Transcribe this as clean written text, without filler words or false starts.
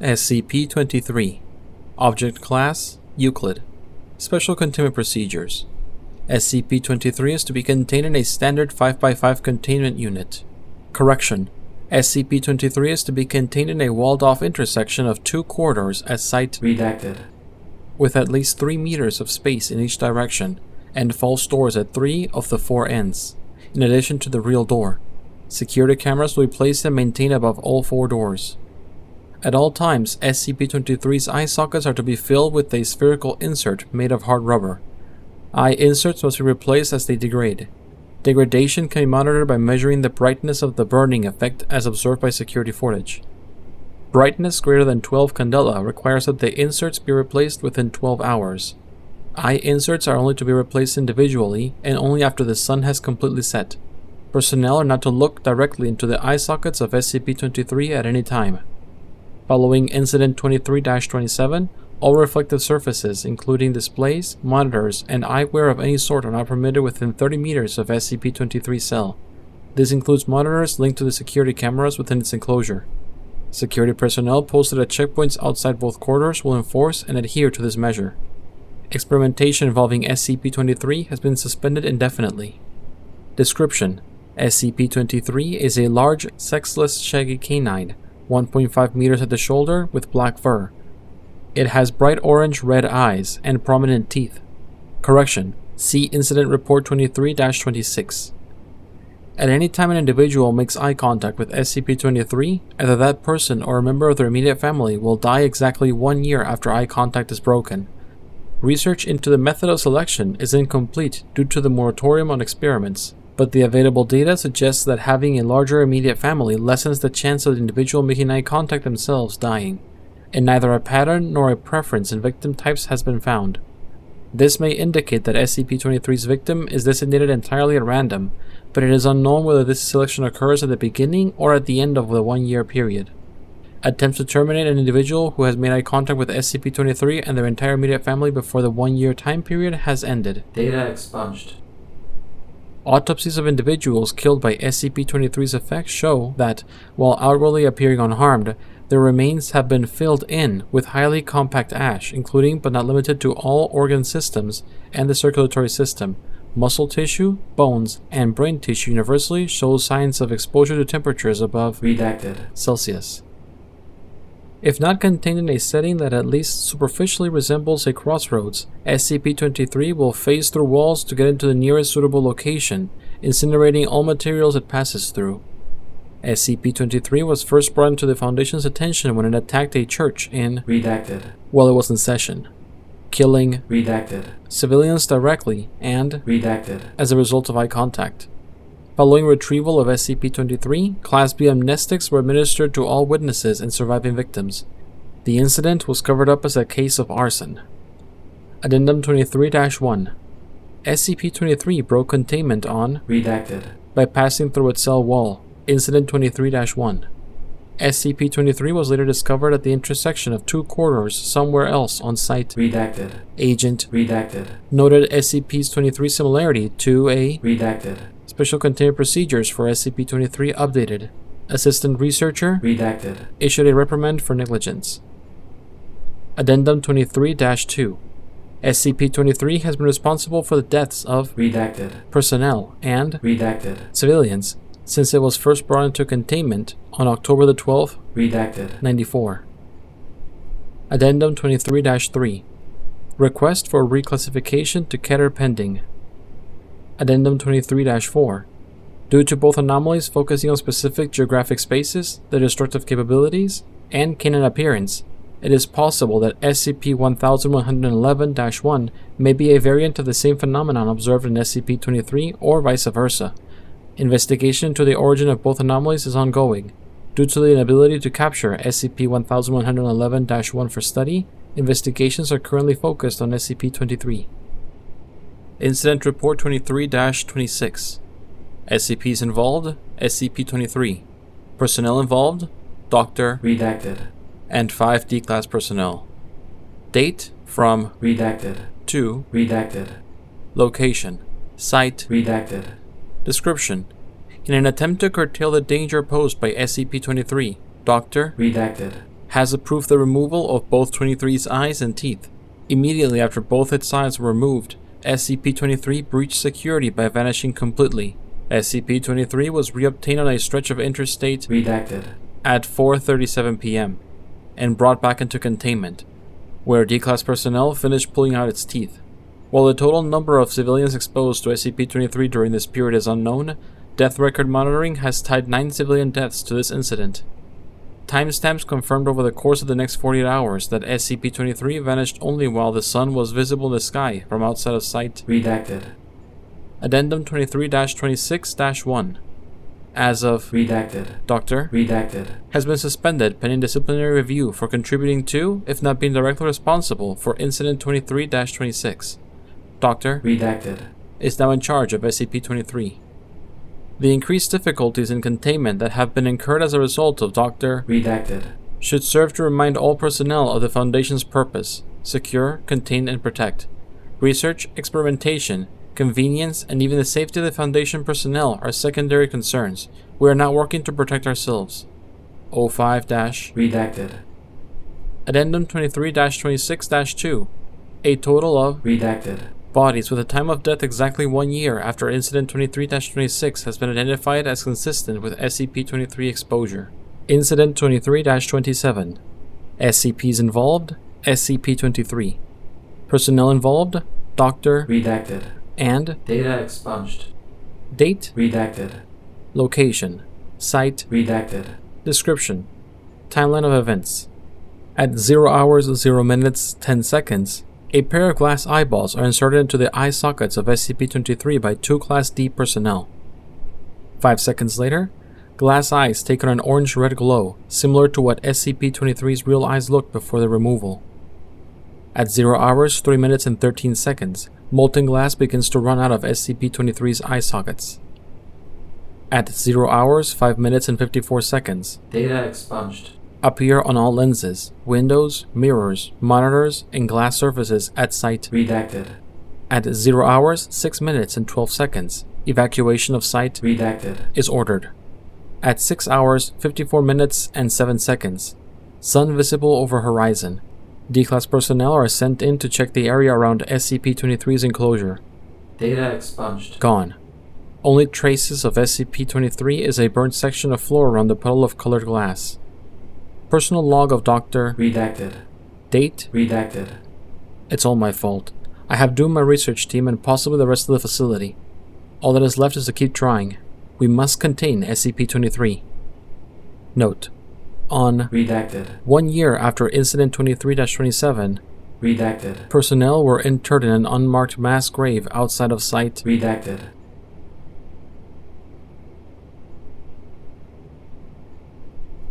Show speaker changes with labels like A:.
A: SCP-23 Object Class Euclid Special Containment Procedures SCP-23 is to be contained in a standard 5x5 containment unit. Correction: SCP-23 is to be contained in a walled-off intersection of two corridors at Site
B: Redacted,
A: with at least 3 meters of space in each direction, and false doors at 3 of the 4 ends, in addition to the real door. Security cameras will be placed and maintained above all 4 doors. At all times, SCP-23's eye sockets are to be filled with a spherical insert made of hard rubber. Eye inserts must be replaced as they degrade. Degradation can be monitored by measuring the brightness of the burning effect as observed by security footage. Brightness greater than 12 candela requires that the inserts be replaced within 12 hours. Eye inserts are only to be replaced individually and only after the sun has completely set. Personnel are not to look directly into the eye sockets of SCP-23 at any time. Following Incident 23-27, all reflective surfaces, including displays, monitors, and eyewear of any sort are not permitted within 30 meters of SCP-23 cell. This includes monitors linked to the security cameras within its enclosure. Security personnel posted at checkpoints outside both corridors will enforce and adhere to this measure. Experimentation involving SCP-23 has been suspended indefinitely. Description: SCP-23 is a large, sexless, shaggy canine, 1.5 meters at the shoulder with black fur. It has bright orange-red eyes and prominent teeth. Correction: see Incident Report 23-26. At any time an individual makes eye contact with SCP-23, either that person or a member of their immediate family will die exactly 1 year after eye contact is broken. Research into the method of selection is incomplete due to the moratorium on experiments, but the available data suggests that having a larger immediate family lessens the chance of the individual making eye contact themselves dying, and neither a pattern nor a preference in victim types has been found. This may indicate that SCP-23's victim is designated entirely at random, but it is unknown whether this selection occurs at the beginning or at the end of the 1-year period. Attempts to terminate an individual who has made eye contact with SCP-23 and their entire immediate family before the 1-year time period has ended.
B: data expunged.
A: Autopsies of individuals killed by SCP-23's effects show that, while outwardly appearing unharmed, their remains have been filled in with highly compact ash, including but not limited to all organ systems and the circulatory system. Muscle tissue, bones, and brain tissue universally shows signs of exposure to temperatures above
B: Redacted,
A: Celsius. If not contained in a setting that at least superficially resembles a crossroads, SCP-23 will phase through walls to get into the nearest suitable location, incinerating all materials it passes through. SCP-23 was first brought into the Foundation's attention when it attacked a church in
B: Redacted,
A: while it was in session, killing
B: Redacted,
A: civilians directly and
B: Redacted,
A: as a result of eye contact. Following retrieval of SCP-23, Class B amnestics were administered to all witnesses and surviving victims. The incident was covered up as a case of arson. Addendum 23-1 SCP-23 broke containment on
B: Redacted,
A: by passing through its cell wall. Incident 23-1 SCP-23 was later discovered at the intersection of 2 corridors somewhere else on site.
B: Redacted,
A: Agent
B: Redacted,
A: noted SCP-23's similarity to a
B: Redacted,
A: Special Containment Procedures for SCP-23 updated. Assistant Researcher
B: Redacted,
A: issued a reprimand for negligence. Addendum 23-2 SCP-23 has been responsible for the deaths of
B: Redacted,
A: personnel and
B: Redacted,
A: civilians since it was first brought into containment on October the 12th,
B: Redacted,
A: 94. Addendum 23-3 Request for reclassification to Keter pending. Addendum 23-4 Due to both anomalies focusing on specific geographic spaces, their destructive capabilities, and canine appearance, it is possible that SCP-1111-1 may be a variant of the same phenomenon observed in SCP-23 or vice versa. Investigation into the origin of both anomalies is ongoing. Due to the inability to capture SCP-1111-1 for study, investigations are currently focused on SCP-23. Incident Report 23-26 SCPs involved, SCP-23. Personnel involved, Dr.
B: Redacted,
A: and 5 D-Class personnel. Date from
B: Redacted,
A: to
B: Redacted,
A: location, site,
B: Redacted,
A: description. In an attempt to curtail the danger posed by SCP-23, Dr.
B: Redacted,
A: has approved the removal of both 23's eyes and teeth. Immediately after both its eyes were removed, SCP-23 breached security by vanishing completely. SCP-23 was reobtained on a stretch of interstate
B: Redacted.
A: at 4:37 p.m. and brought back into containment, where D-Class personnel finished pulling out its teeth. While the total number of civilians exposed to SCP-23 during this period is unknown, death record monitoring has tied 9 civilian deaths to this incident. Timestamps confirmed over the course of the next 48 hours that SCP-23 vanished only while the sun was visible in the sky from outside of sight.
B: Redacted.
A: Addendum 23-26-1. As of
B: Redacted.
A: Dr.
B: Redacted.
A: has been suspended pending disciplinary review for contributing to, if not being directly responsible for Incident 23-26. Dr.
B: Redacted.
A: is now in charge of SCP-23. The increased difficulties in containment that have been incurred as a result of Dr.
B: Redacted.
A: should serve to remind all personnel of the Foundation's purpose: secure, contain, and protect. Research, experimentation, convenience, and even the safety of the Foundation personnel are secondary concerns. We are not working to protect ourselves. 05-
B: Redacted.
A: Addendum 23-26-2. A total of
B: Redacted.
A: bodies with a time of death exactly 1 year after Incident 23-26 has been identified as consistent with SCP-23 exposure. Incident 23-27. SCPs involved: SCP-23. Personnel involved: Dr.
B: Redacted.
A: and
B: Data expunged.
A: date,
B: Redacted.
A: location, site,
B: Redacted.
A: description, timeline of events. At 0 hours, 0 minutes, 10 seconds, a pair of glass eyeballs are inserted into the eye sockets of SCP-23 by 2 Class D personnel. 5 seconds later, glass eyes take on an orange-red glow, similar to what SCP-23's real eyes looked before the removal. At 0 hours, 3 minutes, and 13 seconds, molten glass begins to run out of SCP-23's eye sockets. At 0 hours, 5 minutes, and 54 seconds,
B: Data expunged.
A: appear on all lenses, windows, mirrors, monitors, and glass surfaces at site.
B: Redacted.
A: At 0 hours, 6 minutes, and 12 seconds, evacuation of site
B: Redacted.
A: is ordered. At 6 hours, 54 minutes, and 7 seconds, sun visible over horizon. D-Class personnel are sent in to check the area around SCP-23's enclosure.
B: Data expunged.
A: Gone. Only traces of SCP-23 is a burnt section of floor around the puddle of colored glass. Personal log of Dr.
B: Redacted.
A: Date.
B: Redacted.
A: It's all my fault. I have doomed my research team and possibly the rest of the facility. All that is left is to keep trying. We must contain SCP-23. Note: on
B: Redacted.
A: 1 year after Incident 23-27,
B: Redacted.
A: personnel were interred in an unmarked mass grave outside of site.
B: Redacted.